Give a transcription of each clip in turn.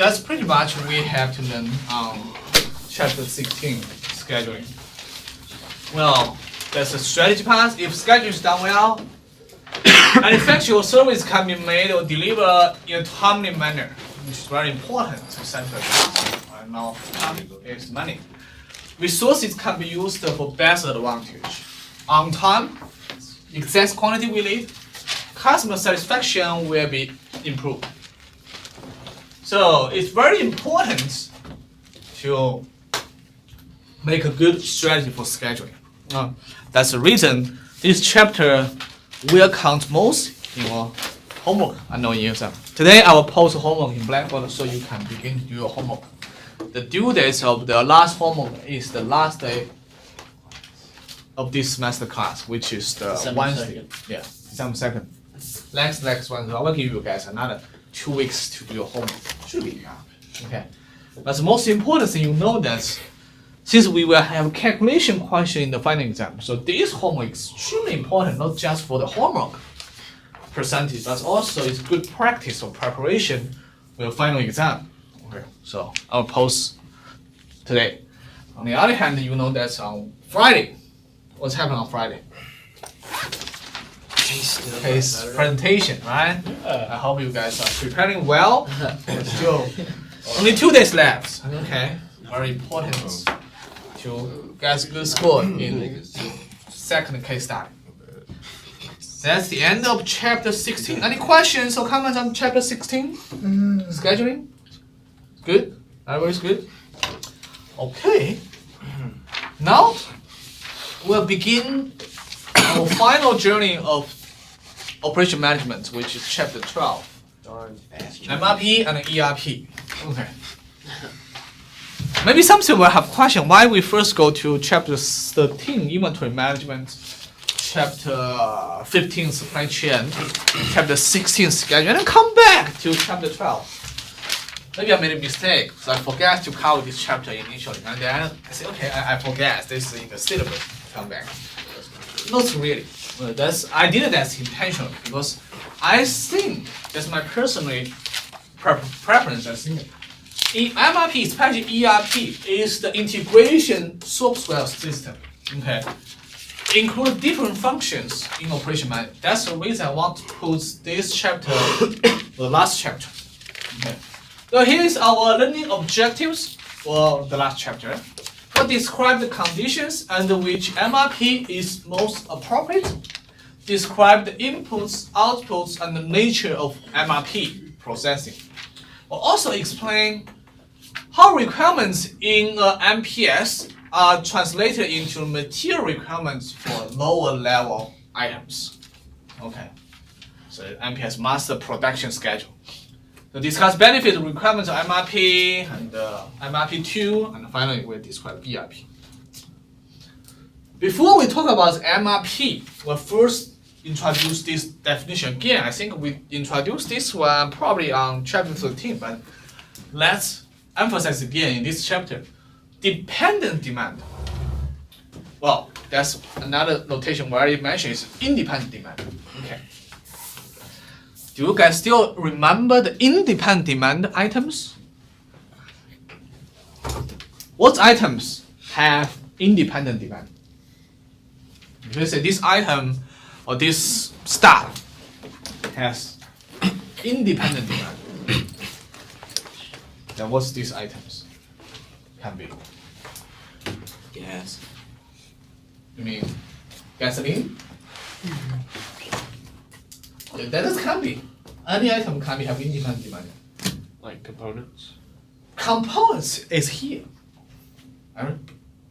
that's pretty much we have to learn on chapter 16, scheduling. Well, that's the strategy part. If schedule is done well, an effectual service can be made or delivered in a timely manner, which is very important to central cost. And now time is money. Resources can be used for best advantage. On time, exact quantity we need, customer satisfaction will be improved. So it's very important to make a good strategy for scheduling. That's the reason this chapter will count most in your homework and in your exam. Today I will post homework in Blackboard so you can begin to do your homework. The due date of the last homework is the last day of this semester class, which is the Wednesday. 2nd. Yeah, December 2nd. Next Wednesday, I will give you guys another 2 weeks to do your homework. Should be enough. Okay. But the most important thing you know that since we will have calculation question in the final exam, so this homework is extremely important, not just for the homework percentage, but also it's good practice or preparation for your final exam. Okay. So I'll post today. On the other hand, you know that on Friday, what's happening on Friday? Case presentation, right? I hope you guys are preparing well. Still, only 2 days left. Okay, very important to get a good score in second case study. That's the end of chapter 16. Any questions or comments on chapter 16? Scheduling? Good? Everybody's good? Okay. Now, we'll begin our final journey of operation management, which is chapter 12. MRP and ERP. Okay. Maybe some people will have question why we first go to chapter 13, inventory management, chapter 15, supply chain, chapter 16, schedule, and then come back to chapter 12. Maybe I made a mistake, so I forgot to cover this chapter initially, and then I say, okay, I forget this is in the syllabus. Come back. Not really. I did that intentionally because I think that's my personal preference. I think in MRP, especially ERP, is the integration software system. Okay, include different functions in operation management. That's the reason I want to put this chapter, the last chapter. Okay. So here is our learning objectives for the last chapter. We'll describe the conditions under which MRP is most appropriate. Describe the inputs, outputs, and the nature of MRP processing. We'll also explain how requirements in MPS are translated into material requirements for lower level items. Okay, so MPS master production schedule. To discuss benefits and requirements of MRP and MRP2, and finally we'll describe ERP. Before we talk about MRP, we'll first introduce this definition again. I think we introduced this one probably on chapter 13, but let's emphasize again in this chapter. Dependent demand. Well, that's another notation we already mentioned is independent demand. Okay. Do you guys still remember the independent demand items? What items have independent demand? If you say this item or this stuff has independent demand, then what's these items? Can be gas. You mean gasoline? That can be. Any item can be have independent demand. Like components? Components is here.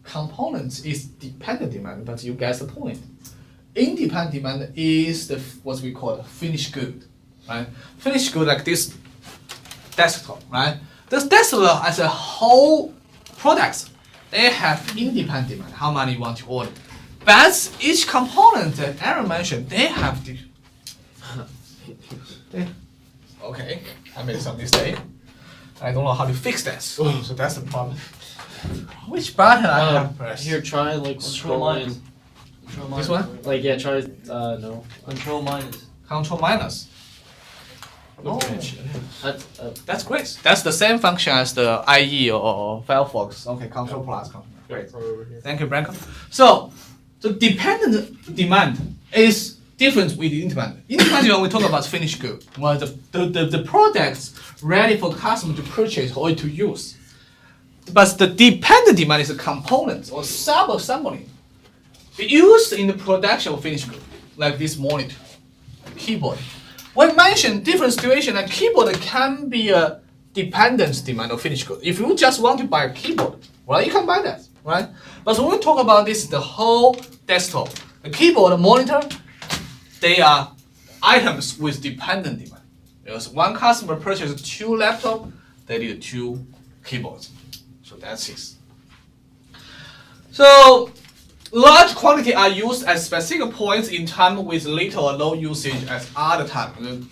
Components is dependent demand, but you get the point. Independent demand is the what we call finished good, right? Finished good like this desktop, right? This desktop as a whole products, they have independent demand. How many you want to order? But each component that Aaron mentioned, they have the okay, I made some mistake. I don't know how to fix that. So that's the problem. Which button I have pressed? Here, try like scrolling. This one? Like yeah, try no. Control minus. Control minus. Oh, That, that's great. That's the same function as the IE or Firefox. Okay, Control Plus. Great. over here. Thank you, Branko. So, the dependent demand is different with independent. Independent, when we talk about finished good, well, the products ready for customer to purchase or to use. But the dependent demand is a component or sub-assembly used in the production of finished good, like this monitor, keyboard. We mentioned different situation that keyboard can be a dependent demand of finished good. If you just want to buy a keyboard, well, you can buy that, right? But when we talk about this, the whole desktop, the keyboard, the monitor, they are items with dependent demand. Because one customer purchases 2 laptops, they need 2 keyboards. So that's it. So large quantity are used at specific points in time with little or no usage at other time.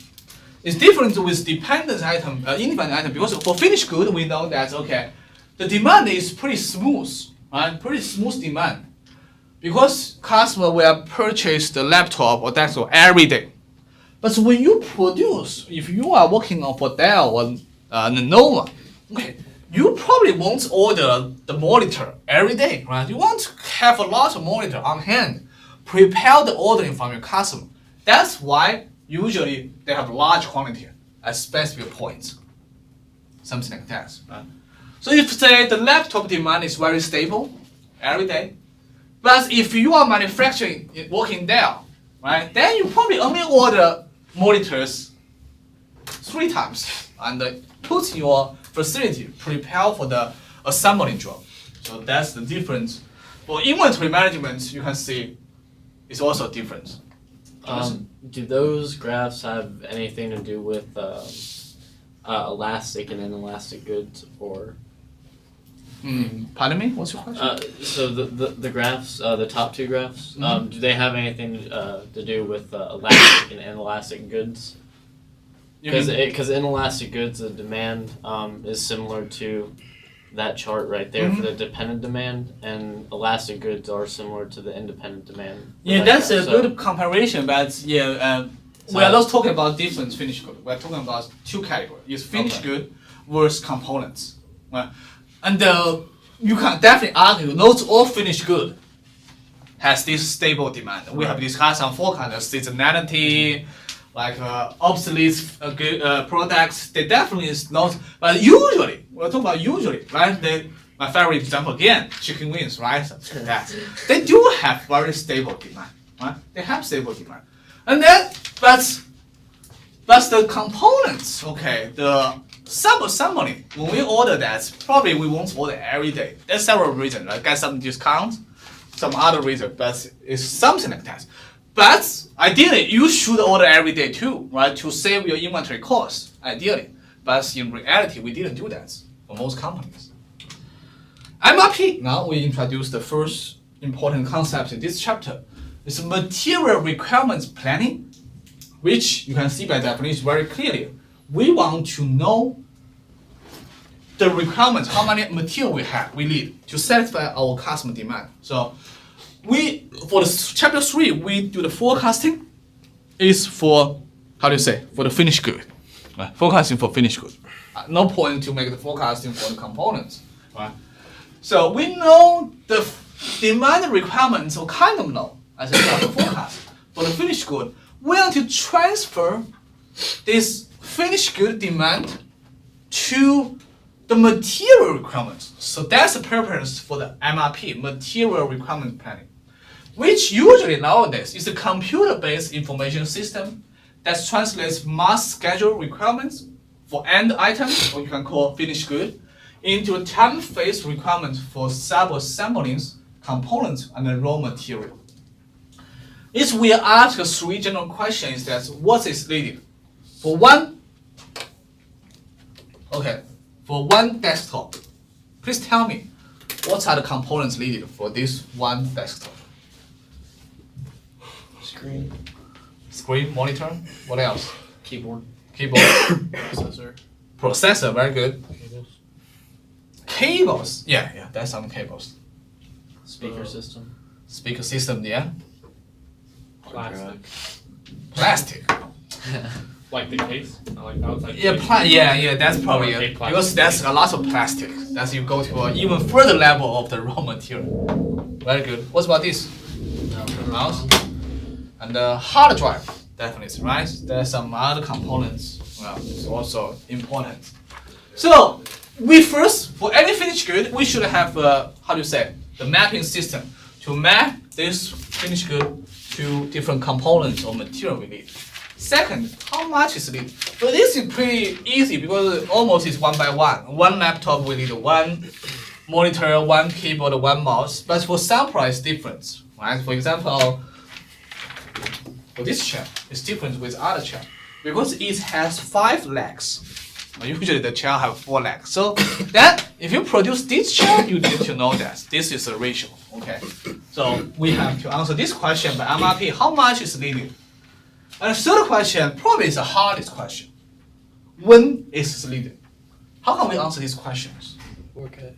It's different with dependent item, independent item, because for finished good, we know that, okay, the demand is pretty smooth, right? Pretty smooth demand. Because customer will purchase the laptop or desktop every day. But when you produce, if you are working on for Dell or Lenovo, okay, you probably won't order the monitor every day, right? You want to have a lot of monitor on hand, prepare the ordering from your customer. That's why usually they have large quantity at specific points, something like that, right? So if say the laptop demand is very stable every day, but if you are manufacturing working there, right, then you probably only order monitors 3 times and put your facility prepare for the assembly job. So that's the difference. For inventory management, you can see it's also different. Do those graphs have anything to do with elastic and inelastic goods, or? Pardon me? What's your question? So the graphs, the top 2 graphs, do they have anything to do with elastic and inelastic goods? Because inelastic goods, the demand is similar to that chart right there for the dependent demand, and elastic goods are similar to the independent demand. Yeah, that's a good comparison, but yeah, we are not talking about different finished good. We are talking about 2 categories. It's finished good versus components. Right? And you can definitely argue not all finished good has this stable demand. We have discussed on forecast seasonality, like obsolete products. They definitely is not. But usually, we're talking about usually, right? My favorite example again, chicken wings, right? Something like that. They do have very stable demand, right? They have stable demand, and then but the components, okay, the sub-assembly, when we order that, probably we won't order every day. There's several reasons, like get some discount, some other reason, but it's something like that. But ideally, you should order every day too, right, to save your inventory costs, ideally. But in reality, we didn't do that for most companies. MRP, now we introduce the first important concept in this chapter. It's material requirements planning, which you can see by definition very clearly. We want to know the requirements, how many material we need to satisfy our customer demand. So for the chapter 3, we do the forecasting. Is for, how do you say, for the finished good. Right? Forecasting for finished good. No point to make the forecasting for the components. Right? So we know the demand requirements, or kind of know, as a part of forecast. For the finished good, we want to transfer this finished good demand to the material requirements. So that's the purpose for the MRP, material requirement planning, which usually nowadays is a computer-based information system that translates mass schedule requirements for end items, or you can call finished good, into a time-phase requirement for sub-assemblies, components, and the raw material. If we ask 3 general questions, that what is needed for one desktop? Please tell me, what are the components needed for this one desktop? Screen, monitor, what else? Keyboard. Processor, very good. Cables. Yeah, that's some cables. Speaker system. Speaker system, yeah. Plastic. Plastic. Like the case? Like outside Yeah, case? yeah, that's probably Or it. plastic. Because there's a lot of plastic. As you go to an even further level of the raw material. Very good. What about this? Mouse. And the hard drive, definitely, right? There's some other components. Well, it's also important. So, for any finished good, we should have, the mapping system to map this finished good to different components or material we need. Second, how much is needed? So this is pretty easy because almost is one by one. One laptop we need one monitor, one keyboard, one mouse. But for sample, it's different, right? For example, for this chair, it's different with other chair because it has 5 legs. Usually the chair have 4 legs. So then, if you produce this chair, you need to know that this is a ratio. Okay. So we have to answer this question by MRP. How much is needed? And the third question probably is the hardest question. When is it needed? How can we answer these questions? Okay.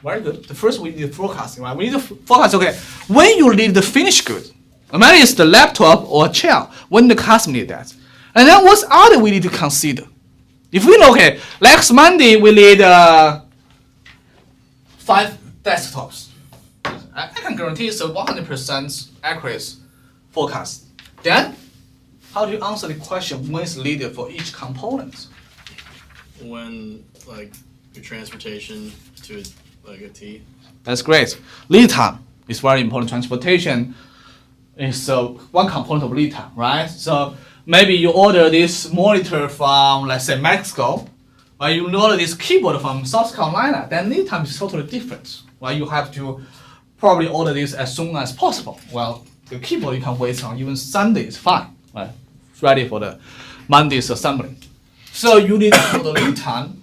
Very good. The first we need forecasting, right? We need to forecast. Okay, when you need the finished good, whether it's the laptop or a chair, when the customer need that, and then what's other we need to consider? If we know, okay, next Monday we need 5 desktops. I can guarantee it's a 100% accurate forecast. Then, how do you answer the question when it's needed for each component? When like your transportation to like a T. That's great. Lead time is very important. Transportation is one component of lead time, right? So maybe you order this monitor from, let's say, Mexico, or you order this keyboard from South Carolina, then lead time is totally different. Well, you have to probably order this as soon as possible. Well, the keyboard you can wait on even Sunday is fine, right? It's ready for the Monday's assembly. So you need to know the lead time,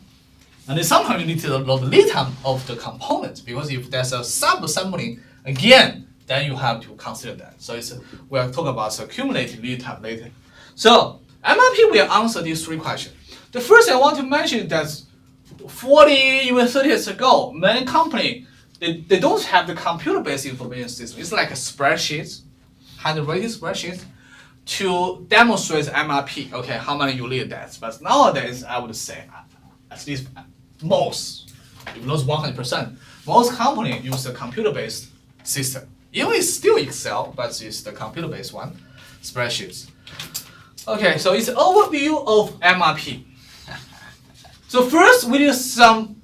and then sometimes you need to know the lead time of the components, because if there's a sub-assembly, again, then you have to consider that. So we are talking about accumulated lead time later. So MRP will answer these 3 questions. The first I want to mention is that 40, even 30 years ago, many companies, they don't have the computer-based information system. It's like a spreadsheet, handwritten spreadsheet, to demonstrate MRP, okay, how many you need that. But nowadays, I would say, at least most, if not 100%, most companies use the computer-based system. Even it's still Excel, but it's the computer-based one, spreadsheets. Okay, so it's an overview of MRP. So first, we need some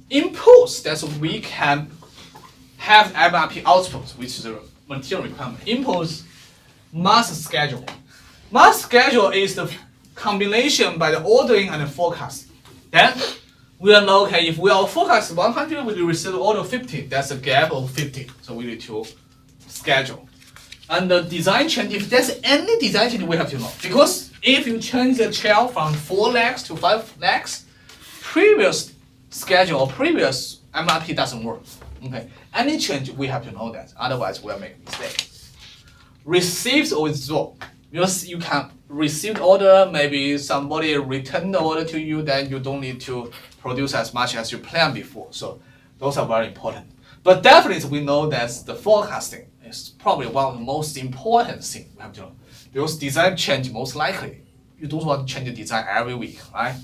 inputs that we can have MRP output, which is a material requirement. Inputs, mass schedule. Mass schedule is the combination by the ordering and the forecast. Then we will know, okay, if we are forecast 100, we will receive order 50. That's a gap of 50. So we need to schedule. And the design change, if there's any design change, we have to know. Because if you change the chair from 4 legs to 5 legs, previous schedule or previous MRP doesn't work. Okay, any change, we have to know that. Otherwise, we'll make a mistake. Received or withdraw. Because you can receive the order, maybe somebody returned the order to you, then you don't need to produce as much as you planned before. So those are very important. But definitely, we know that the forecasting is probably one of the most important things we have to know. Because design change most likely. You don't want to change the design every week, right?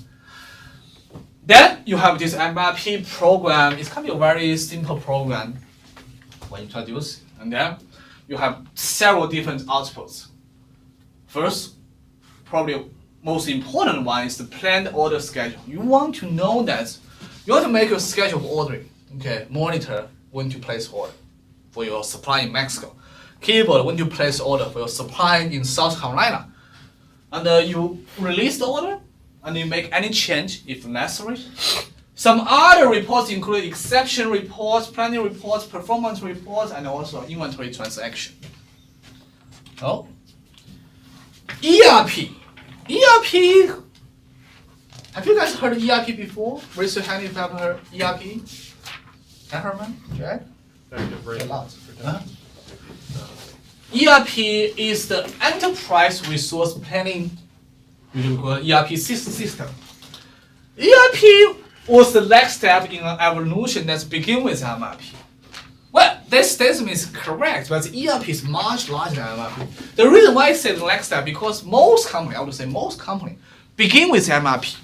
Then you have this MRP program. It's kind of a very simple program when you introduce. And then you have several different outputs. First, probably most important one is the planned order schedule. You want to know that you want to make a schedule of ordering. Okay, monitor when to place order for your supply in Mexico. Keyboard when to place order for your supply in South Carolina. And you release the order and you make any change if necessary. Some other reports include exception reports, planning reports, performance reports, and also inventory transaction. Oh. ERP. ERP. Have you guys heard of ERP before? Raise your hand if you haven't heard ERP. Herman? Okay. A lot. Huh? ERP is the enterprise resource planning, usually called ERP system. ERP was the next step in an evolution that begins with MRP. Well, this statement is correct, but the ERP is much larger than MRP. The reason why I say the next step because most companies, I would say most companies, begin with MRP.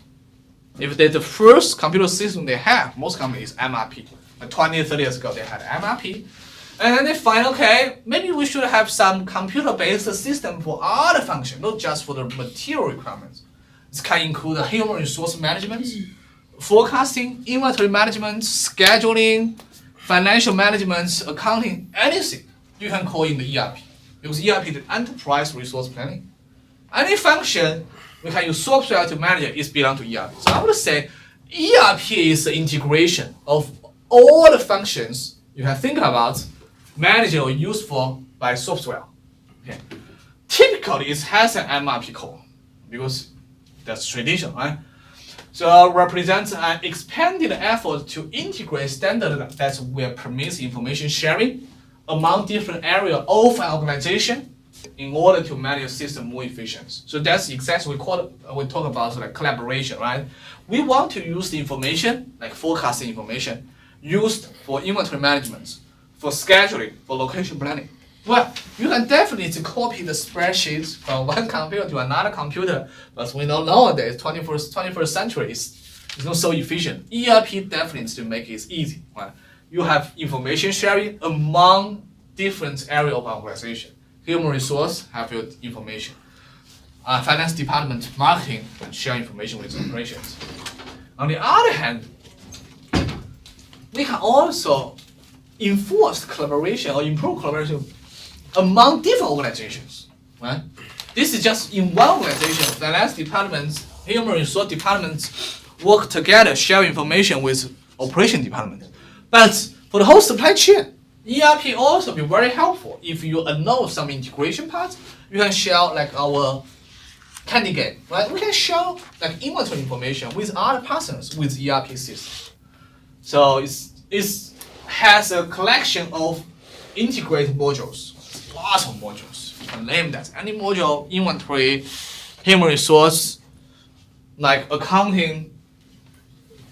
If they're the first computer system they have, most companies MRP. Like 20, 30 years ago, they had MRP. And then they find, okay, maybe we should have some computer-based system for other functions, not just for the material requirements. This can include human resource management, forecasting, inventory management, scheduling, financial management, accounting, anything you can call in the ERP. Because ERP is enterprise resource planning. Any function we can use software to manage it is belong to ERP. So I would say ERP is the integration of all the functions you can think about managed or used for by software. Okay. Typically, it has an MRP core because that's tradition, right? So represents an expanded effort to integrate standards that will permit information sharing among different areas of an organization in order to manage the system more efficient. So that's exactly we talk about like collaboration, right? We want to use the information, like forecasting information, used for inventory management, for scheduling, for location planning. Well, you can definitely copy the spreadsheets from one computer to another computer, but we know nowadays, 21st century is not so efficient. ERP definitely needs to make it easy. Right? You have information sharing among different areas of organization. Human resource have your information. Finance department, marketing, and share information with operations. On the other hand, we can also enforce collaboration or improve collaboration among different organizations, right? This is just in one organization, finance departments, human resource departments work together, share information with operation department. But for the whole supply chain, ERP also be very helpful. If you know some integration parts, you can share like our candy game, right? We can share like inventory information with other partners with ERP system. So it has a collection of integrated modules. Lots of modules. You can name that. Any module, inventory, human resource, like accounting,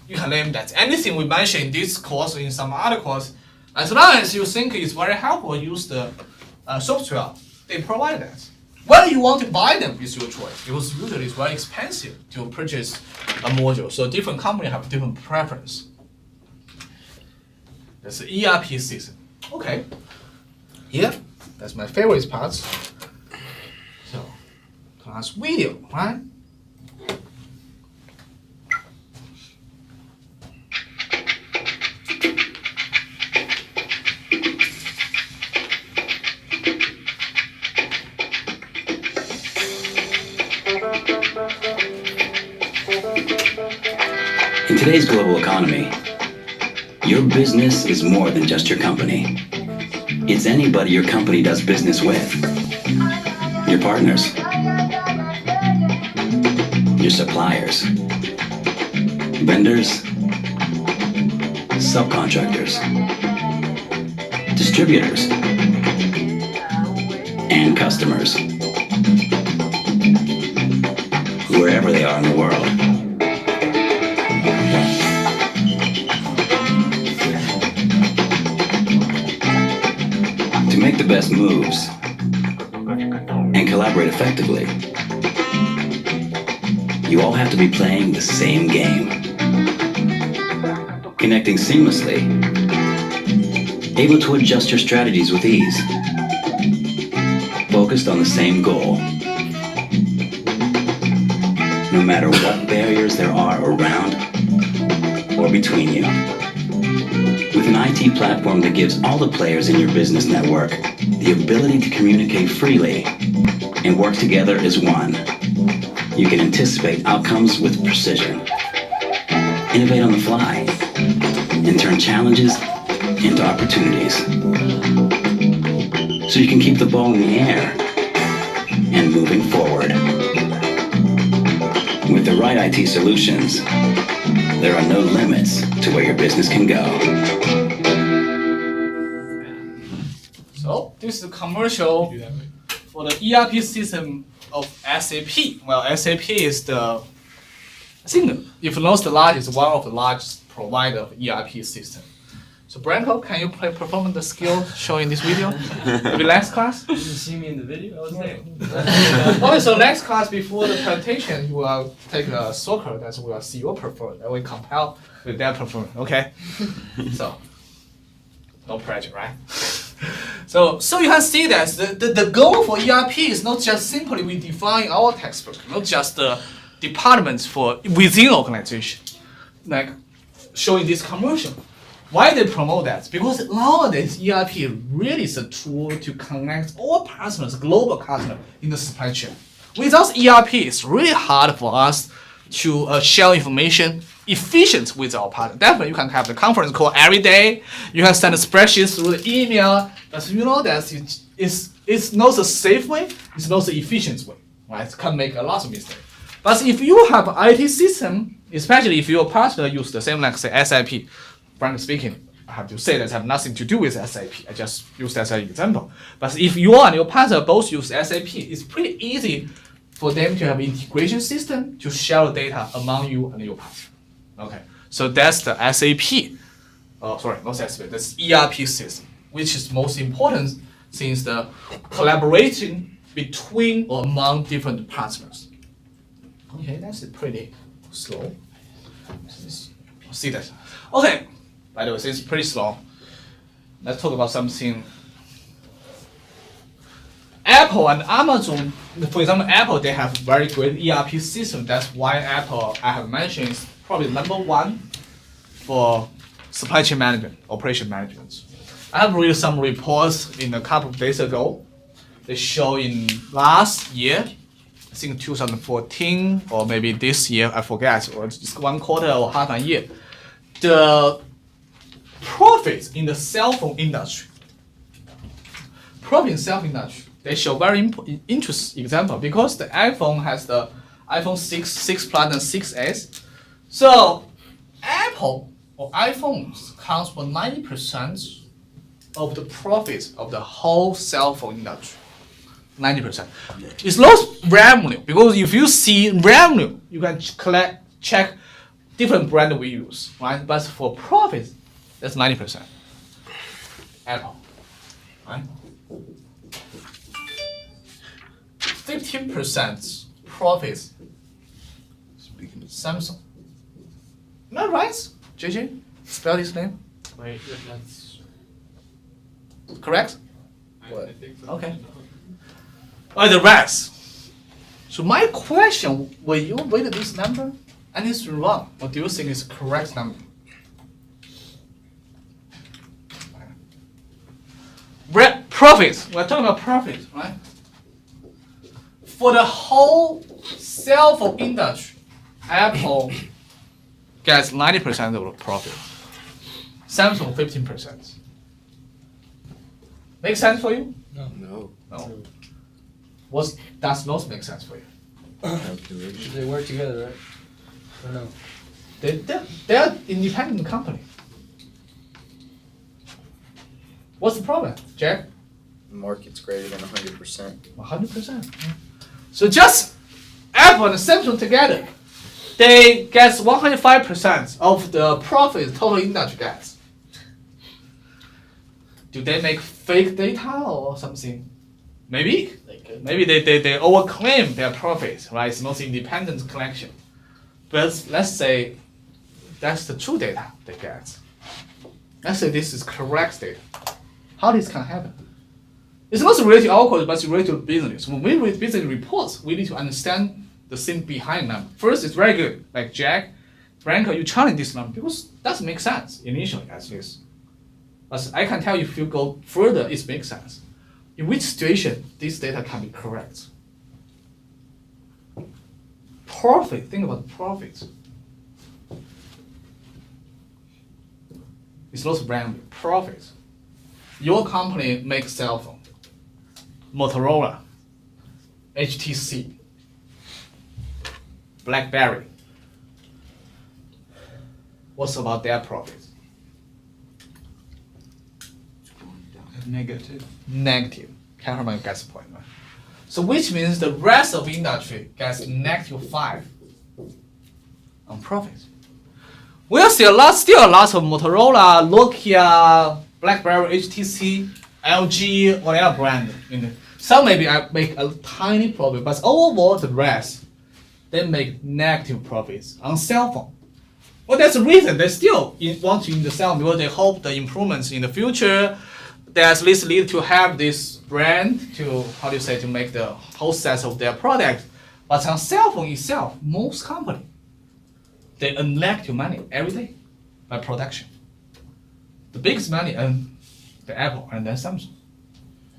you can name that. Anything we mentioned in this course or in some other course, as long as you think it's very helpful, use the software, they provide that. Whether you want to buy them is your choice, because usually it's very expensive to purchase a module. So different companies have different preference. That's the ERP system. Okay. Yeah. That's my favorite part. So, class video, right? In today's global economy, your business is more than just your company. It's anybody your company does business with. Your partners, your suppliers, vendors, subcontractors, distributors, and customers. Wherever they are in the world. To make the best moves and collaborate effectively, you all have to be playing the same game. Connecting seamlessly, able to adjust your strategies with ease, focused on the same goal. No matter what barriers there are around or between you. With an IT platform that gives all the players in your business network the ability to communicate freely and work together as one, you can anticipate outcomes with precision, innovate on the fly, and turn challenges into opportunities. So you can keep the ball in the air and moving forward. With the right IT solutions, there are no limits to where your business can go. So this is a commercial for the ERP system of SAP. Well, SAP is the, I think, if not the largest, one of the largest provider of ERP system. So Branko, can you perform the skill shown in this video? Maybe next class? Did you see me in the video? I was there. Okay, so next class before the presentation, you will take a soccer, that's we will see your performance, and we compare with their performance, okay? So, no pressure, right? So you can see that the goal for ERP is not just simply we define our textbook, not just the departments for within organization, like showing this commercial. Why they promote that? Because nowadays ERP really is a tool to connect all customers, global customers in the supply chain. Without ERP, it's really hard for us to share information efficient with our partner. Definitely, you can have the conference call every day. You can send a spreadsheet through the email. But you know that it's not the safe way. It's not the efficient way. Right? It can make a lot of mistakes. But if you have an IT system, especially if your partner use the same like say SAP, frankly speaking, I have to say that have nothing to do with SAP. I just use that as an example. But if you and your partner both use SAP, it's pretty easy for them to have integration system to share the data among you and your partner. Okay, so that's the SAP. Oh, sorry, not SAP. That's ERP system, which is most important since the collaboration between or among different partners. Okay, that's pretty slow. See that? Okay. By the way, it's pretty slow. Let's talk about something. Apple and Amazon, for example, Apple, they have very great ERP system. That's why Apple, I have mentioned, is probably #1 for supply chain management, operation management. I have read some reports in a couple of days ago. They show in last year, I think 2014 or maybe this year, I forget, or just 1 quarter or half a year, the profits in the cell phone industry. Profit in cell phone industry. They show very interesting example because the iPhone has the iPhone 6 Plus, and 6S. So Apple or iPhones counts for 90% of the profits of the whole cell phone industry. 90%. It's not revenue because if you see revenue, you can check different brand we use, right? But for profits, that's 90%. Apple, right? 15% profits. Samsung. Am I right? JJ, spell his name. Wait, that's. Correct? I think so. Okay. The rest. So my question: will you weight this number? And it's wrong. What do you think is the correct number? Profits. We're talking about profits, right? For the whole cell phone industry, Apple gets 90% of the profit. Samsung 15%. Make sense for you? No. No. What does not make sense for you? They work together, right? Or no? They're independent company. What's the problem, Jack? The market's greater than 100%. 100%. So just Apple and Samsung together, they get 105% of the profit total industry gets. Do they make fake data or something? Maybe. Maybe they overclaim their profits, right? It's not independent collection. But let's say that's the true data they get. Let's say this is correct data. How this can happen? It's not related to our code, but it's related to business. When we read business reports, we need to understand the thing behind them. First, it's very good. Like Jack, Branko, you challenge this number because that doesn't make sense initially, at least. But I can tell you if you go further, it makes sense. In which situation this data can be correct? Profit. Think about profit. It's not brand profit. Your company makes cell phone. Motorola, HTC, BlackBerry. What's about their profit? Negative. Negative. Cameraman gets the point, right? So which means the rest of industry gets -5 on profit. We'll see still a lot of Motorola, Nokia, BlackBerry, HTC, LG, whatever brand. Some maybe I make a tiny profit, but overall the rest, they make negative profits on cell phone. Well, that's the reason they still want to in the cell phone because they hope the improvements in the future they at least lead to have this brand to to make the whole set of their product. But on cell phone itself, most company they earn negative money every day by production. The biggest money earn the Apple and then Samsung.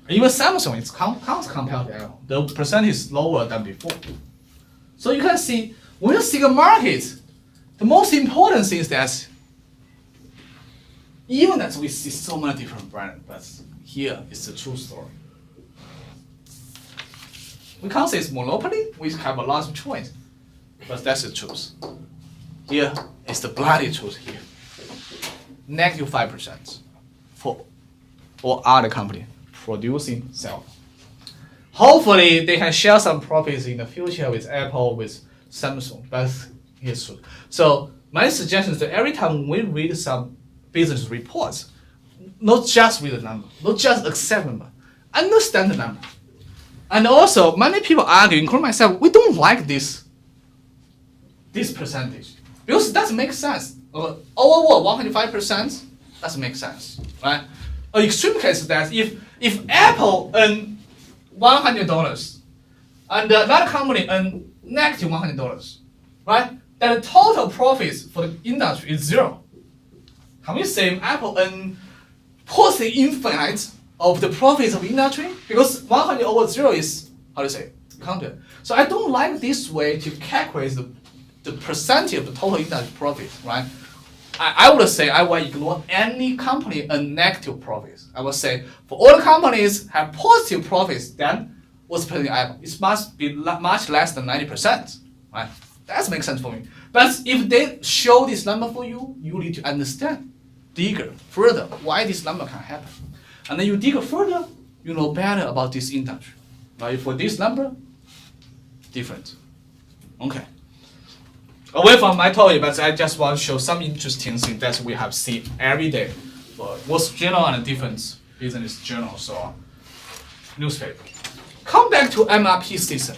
Even Samsung is counts compared to Apple. The percentage is lower than before. So you can see when you see the market, the most important thing is that even that we see so many different brands, but here is the true story. We can't say it's monopoly, we have a lot of choice, but that's the truth. Here is the bloody truth here. Negative 5% for all other company producing cell phone. Hopefully they can share some profits in the future with Apple, with Samsung, but it's true. So my suggestion is that every time we read some business reports, not just read the number, not just accept the number, understand the number. And also, many people argue, including myself, we don't like this percentage because it doesn't make sense. Overall, 105% doesn't make sense, right? An extreme case is that if Apple earn $100 and another company earn negative $100, right? Then the total profits for the industry is zero. Can we say Apple earn positive infinite of the profits of industry? Because 100 over 0 is, counted. So I don't like this way to calculate the percentage of the total industry profit, right? I would say I will ignore any company earn negative profits. I would say for all the companies have positive profits, then what's present in Apple? It must be much less than 90%, right? That makes sense for me. But if they show this number for you, you need to understand, dig further why this number can happen. And then you dig further, you know better about this industry. Right? For this number, different. Okay. Away from my topic, but I just want to show some interesting things that we have seen every day for both journal and different business journals or newspaper. Come back to MRP system.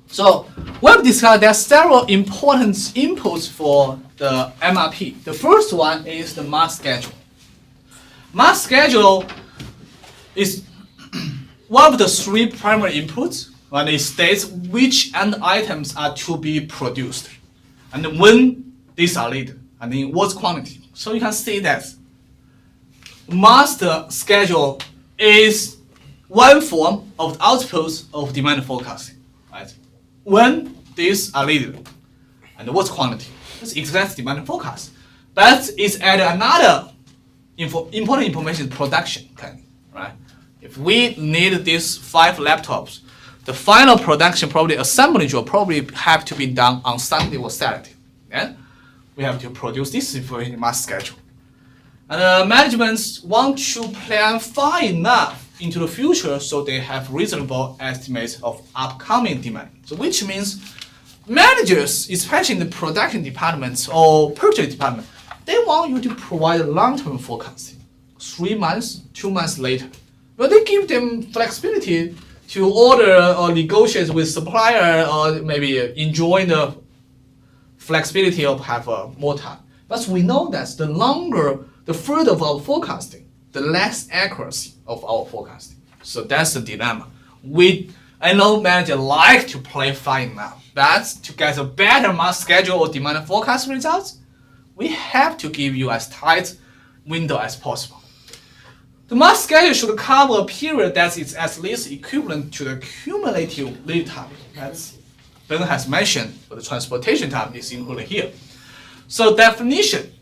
So we've discussed there are several important inputs for the MRP. The first one is the mass schedule. Mass schedule is one of the three primary inputs, and it states which end items are to be produced, and when these are needed, and in what quantity. So you can see that master schedule is one form of the output of demand forecasting, right? When these are needed, and what quantity. It's exact demand forecast. But it's added another important information, production planning, right? If we need these 5 laptops, the final production, probably assembly will probably have to be done on Sunday or Saturday. Then we have to produce this information in mass schedule. And management want to plan far enough into the future so they have reasonable estimates of upcoming demand. So which means managers, especially in the production departments or purchase department, they want you to provide long-term forecasting, 3 months, 2 months later. But they give them flexibility to order or negotiate with supplier or maybe enjoy the flexibility of have more time. But we know that the further of our forecasting, the less accuracy of our forecasting. So that's the dilemma. I know managers like to play fine now, but to get a better mass schedule or demand forecast results, we have to give you as tight window as possible. The mass schedule should cover a period that is at least equivalent to the cumulative lead time. That's Ben has mentioned, but the transportation time is included here. So definition,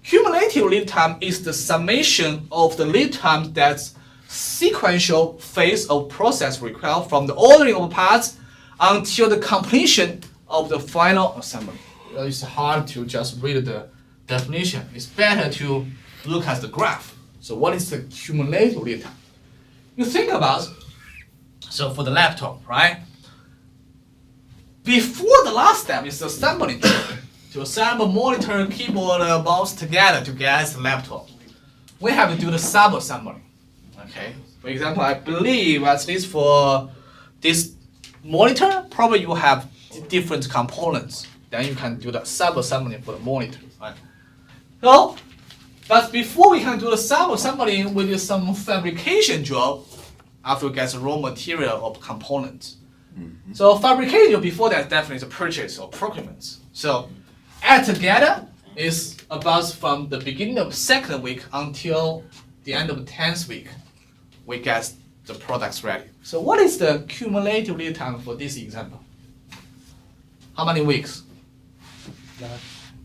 cumulative lead time is the summation of the lead time that's sequential phase of process required from the ordering of parts until the completion of the final assembly. It's hard to just read the definition. It's better to look at the graph. So what is the cumulative lead time? You think about, so for the laptop, right? Before the last step is the assembly. to assemble monitor, keyboard, mouse together to get the laptop, we have to do the sub-assembly. Okay. For example, I believe at least for this monitor, probably you have different components. Then you can do the sub-assembly for the monitor. Right? So, but before we can do the sub-assembly, we do some fabrication job after we get the raw material of components. So fabrication before that definitely is a purchase or procurement. So add together is about from the beginning of second week until the end of 10th week, we get the products ready. So what is the cumulative lead time for this example? How many weeks?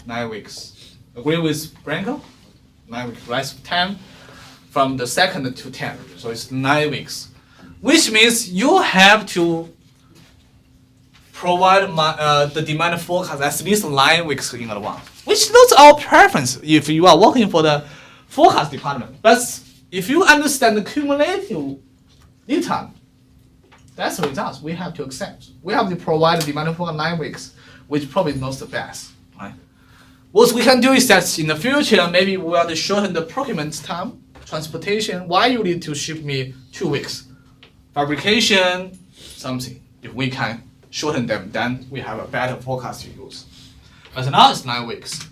9 weeks. Agree with Branko? 9 weeks, right? 10 from the second to 10. So it's 9 weeks. Which means you have to provide the demand forecast at least 9 weeks in advance. Which is our preference if you are working for the forecast department. But if you understand the cumulative lead time, that's the results we have to accept. We have to provide the demand forecast 9 weeks, which probably is not the best. Right? What we can do is that in the future, maybe we want to shorten the procurement time, transportation. Why you need to ship me 2 weeks? Fabrication, something. If we can shorten them, then we have a better forecast to use. But now it's 9 weeks.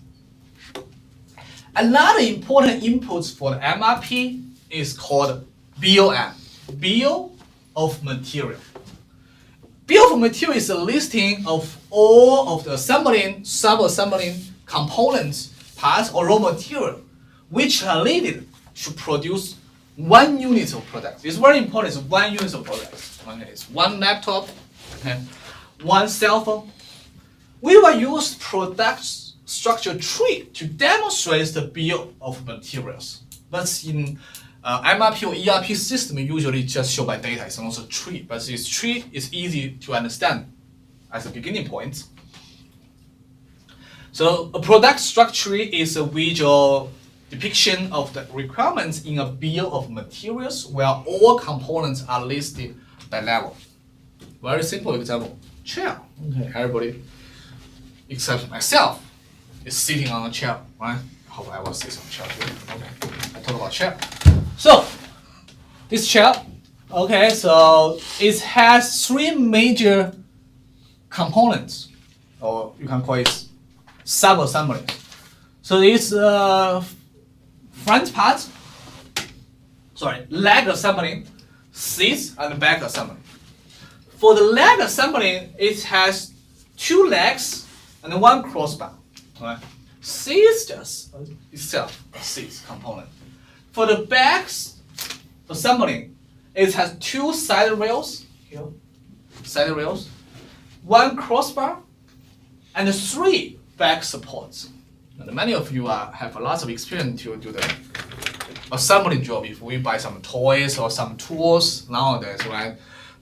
Another important input for the MRP is called BOM, Bill of Material. Bill of Material is a listing of all of the assembling, sub-assembling components, parts, or raw material, which are needed to produce 1 unit of product. It's very important, it's 1 unit of product. Okay, it's 1 laptop, okay, 1 cell phone. We will use product structure tree to demonstrate the bill of materials. But in MRP or ERP system, usually just show by data. It's also tree, but this tree is easy to understand as a beginning point. So a product structure is a visual depiction of the requirements in a bill of materials where all components are listed by level. Very simple example, chair. Okay, everybody except myself is sitting on a chair, right? I hope I will sit on a chair too. Okay, I talk about chair. So, this chair, okay, so it has 3 major components, or you can call it sub-assembly. So it's front part, leg assembly, seats, and back assembly. For the leg assembly, it has 2 legs and 1 crossbar. Right? Seats just itself, seats component. For the back assembly, it has 2 side rails, here, side rails, 1 crossbar, and 3 back supports. And many of you have a lot of experience to do the assembly job. If we buy some toys or some tools nowadays, right?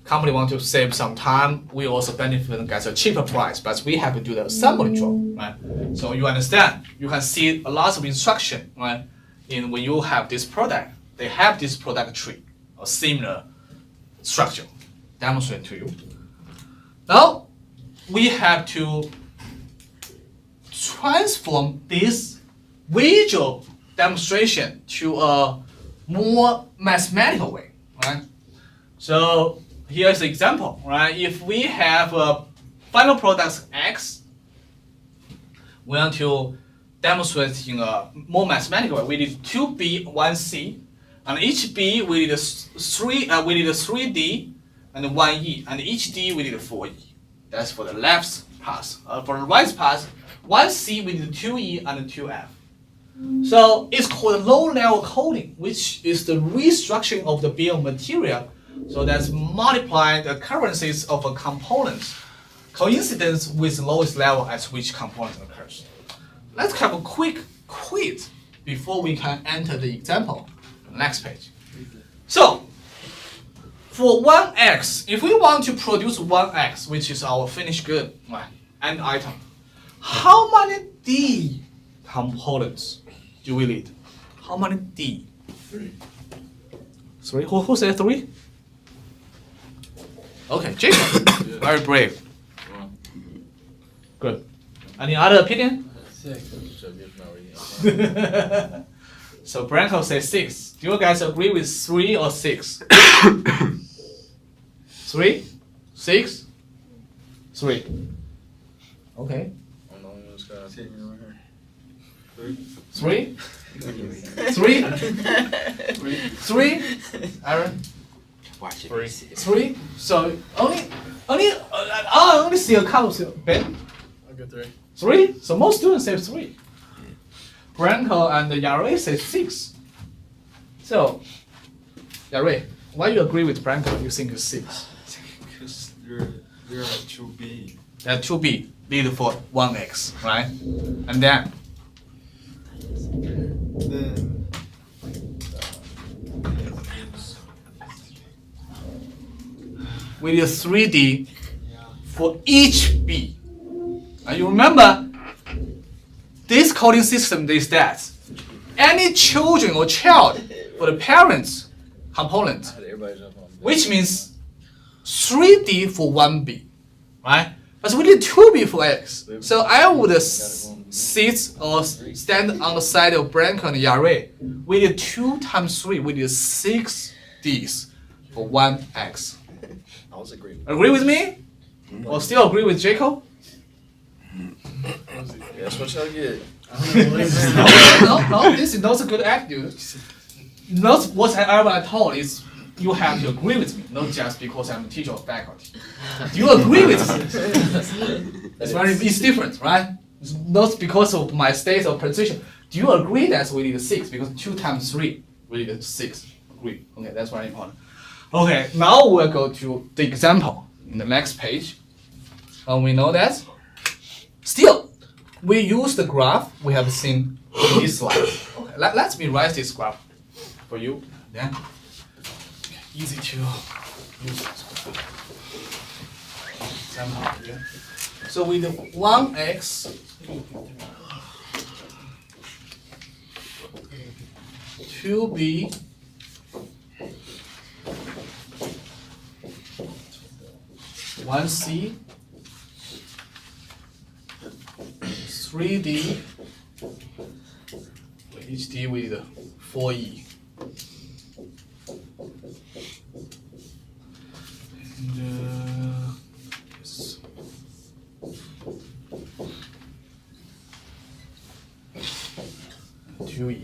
Company want to save some time. We also benefit and get a cheaper price, but we have to do the assembly job, right? So you understand. You can see a lot of instruction, right? In when you have this product, they have this product tree, a similar structure. Demonstrate to you. Now we have to transform this visual demonstration to a more mathematical way, right? So here's an example, right? If we have a final product X, we want to demonstrate in a more mathematical way. We need 2B, 1C, and each B we need a 3D and 1E, and each D we need a 4E. That's for the left pass. For the right pass, 1C we need 2E and 2F. So it's called low-level coding, which is the restructuring of the bill of material. So that's multiplying the occurrences of a component, coincidence with the lowest level at which component occurs. Let's have a quick quiz before we can enter the example. Next page. So for 1X, if we want to produce 1X, which is our finished good, right, end item, how many D components do we need? How many D? 3. 3? Who said 3? Okay, Jacob. Very brave. Good. Any other opinion? 6. So Branko says 6. Do you guys agree with 3 or 6? 3? 6? 3. Okay. 3? 3? 3? Aaron? Watch it. 3? So I only see a couple of Ben. I'll go 3. 3? So most students say 3. Branko and Yare say 6. So, Yare, why you agree with Branko? You think it's 6? Because there are 2B. There are 2B, lead for 1x, right? And then, Then we need 3D for each B. And you remember, this coding system is that any children or child for the parents component, everybody's up on which means 3D for 1B, right? But we need 2B for X. So I would sit or stand on the side of Branko and Yare. We need 2 times 3, we need 6 Ds for 1X. I was agreeing. Agree with me? Or still agree with Jacob? That's what y'all get. No, this is not a good attitude. Not whatever I told is you have to agree with me, not just because I'm a teacher or faculty. Do you agree with me? It's different, right? It's not because of my state or position. Do you agree that we need 6? Because 2 times 3, we need 6. Agree. Okay, that's very important. Okay, now we'll go to the example in the next page. And we know that still we use the graph we have seen in this slide. Okay, let me write this graph for you. Then easy to use this graph. Example here. So with 1x, 2b, 1c, 3D, HD with 4E. And yes. 2E.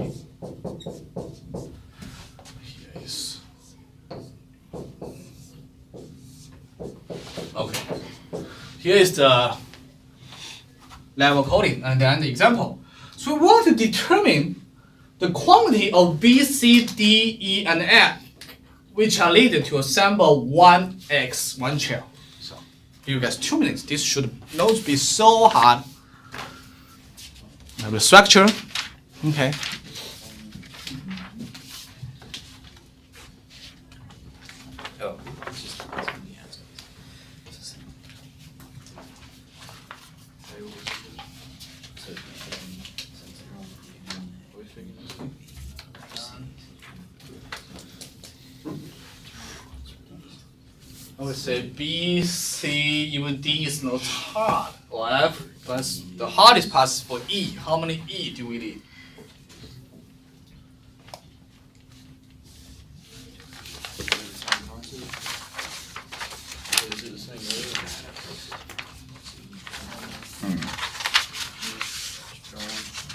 Here is. Okay. Here is the level coding and then the example. So we want to determine the quantity of B, C, D, E, and F which are needed to assemble 1x, one chair. So give you guys 2 minutes. This should not be so hard. Now the structure. Okay. Oh. I would say B, C, even D is not hard. Or F, but the hardest part is for E. How many E do we need?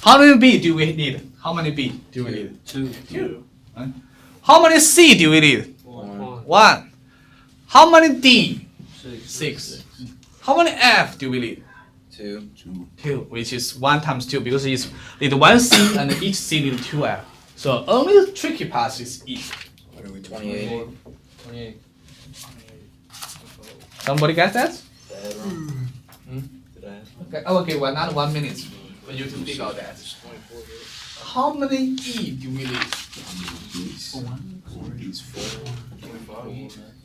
How many B do we need? How many B do we need? 2. Right? How many C do we need? 1. How many D? 6. How many F do we need? 2. 2, which is 1 times 2 because it's need 1 C and each C need 2 F. So only tricky part is E. 28. 28. Somebody get that? Did I? Okay, I will give another 1 minute for you to figure out that. How many E do we need?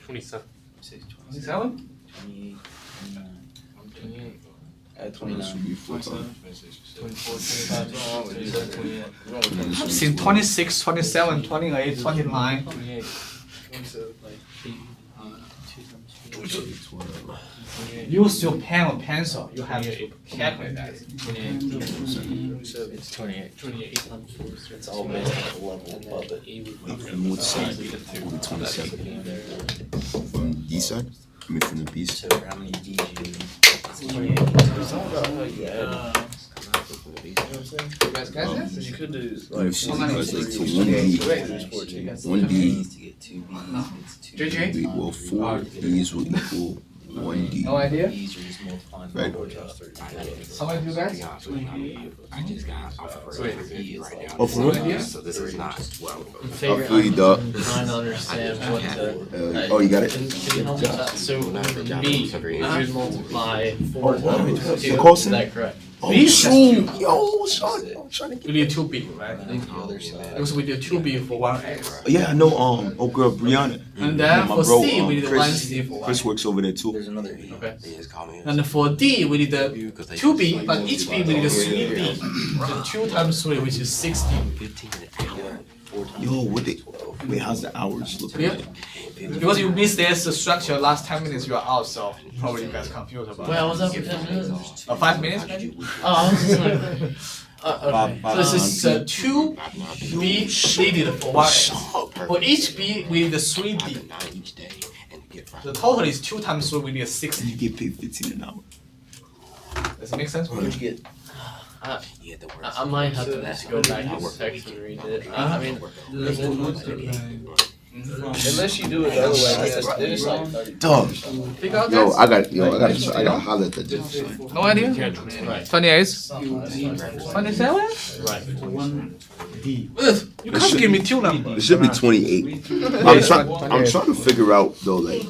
27. 27? 28. At 29. 24, I've seen 26, 27, 28, 29. 28. use your pen or pencil. You have to calculate that. It's 28. 28 times 4. It's all based on the level above it. From what side? Will be 27. From D side? I mean from the B side. So how many D's you You guys get So this? you could do Let me like see. How many? Because like, so Okay, 1D needs to get 2 B's. It's 2 JJ? will equal 4 D's will equal 1D. No idea? B's are just multiplying Right. by How many do you guys? I just got off of So right B is like Oh, for real? idea? So this is not well. I feel you, dog. I'm trying to understand what the. Oh, you got it? Can you help me with that? So B, you'd multiply 4 times 2. The Colson? Is that correct? Oh, B shoot. Yo, son. I'm trying to We need 2B, right? I think the other side. Because we did 2B for 1x. Yeah, I know, oh girl, Brianna. And then My for bro, C, we did Chris. 1C for 1. Chris works over there too. There's another B. Okay. They just call me. And for D, we did the 2B, but each B we did 3B. So 2 times 3, which is 16. 15 an hour. 14. Yo, what they? Wait, how's the hours looking Yeah. like? Because you missed this structure last 10 minutes, you are out, so probably you guys confused about Wait, it. I was up for 10 minutes. 5 minutes maybe? Oh, I was just like. Okay. So this is 2B needed for 1x. For each B, we need 3B. Each day and get The total is 2 times 3, we need You 16. get paid 15 an hour. Does it make sense? What'd you get? you had to work. I might have to just go back to the text and read it. I mean, unless you do it the other way, then it's like 30. Dog. Figure out Yo, that? I got to holler at the difference. No idea? right. 28? 27? Right. You can't give me 2 numbers. It should be 28. I'm trying to figure out though, like,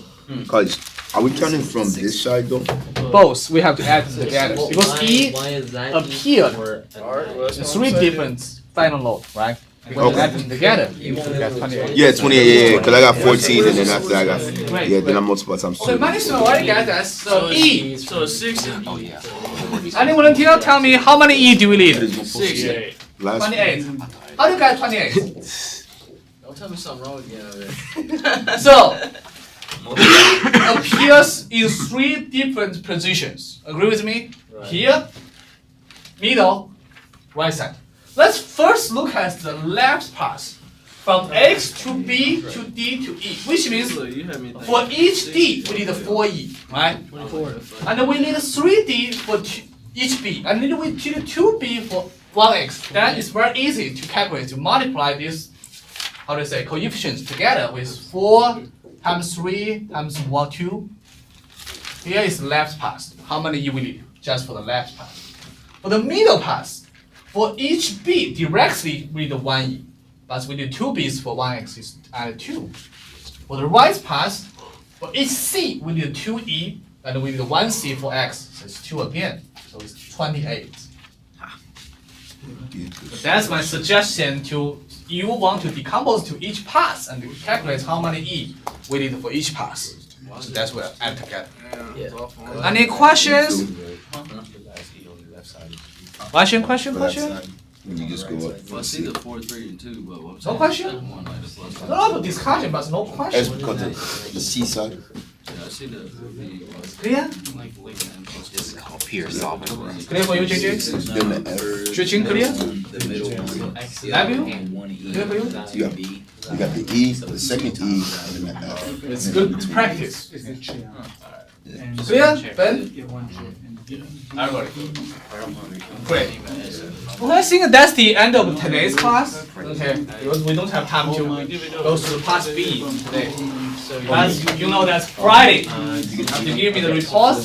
cause are we counting from this side though? Both, we have to add them together. Because E why is that appeared. Alright, well, that's There's what I'm 3 saying. different final load, right? When you Okay. add them together, you get 28. Yeah, 28. Yeah, cause I got 14, and then after that I got Right. yeah. Then I multiply times Okay, 2. Manis already got that. So E. So it's 16. Oh yeah. Any volunteer tell me how many E do we need? Last 28. How do you get 28? Don't tell me something wrong again. So, appears in 3 different positions. Agree with me? Here, middle, right side. Let's first look at the left pass. From X to B to D to E, which means So you had me think. for each D, we need 4E, right? 24. And then we need 3D for each B. And then we need 2B for 1X. That is very easy to calculate, to multiply these, how do you say, coefficients together with 4 times 3 times 1, 2. Here is left pass. How many E we need? Just for the left pass. For the middle pass, for each B directly we need 1E. But we need 2 B's for 1X is added 2. For the right pass, for each C we need 2E, and we need 1C for X, so it's 2 again. So it's 28. That's my suggestion to you want to decompose to each pass and calculate how many E we need for each pass. So that's what I add together. Yeah. Any questions? Question? For that side, when you just go up. Well, I see the 4, 3, and 2, but what was No that? question? One, like the plus A lot of discussion, but no That's question. because the C side. Yeah, I see the Clear? like and plus This is called peer solving. Clear for you, JJ? Then the F. Switching clear? The middle one. Love you? And 1E. Clear for you? You got the E, the second E, and then the F. It's good practice. Clear? Ben? Everybody. Great. Okay, I think that's the end of today's class. Okay, because we don't have time to go through class B today. As you know, that's Friday. Have to give me the report.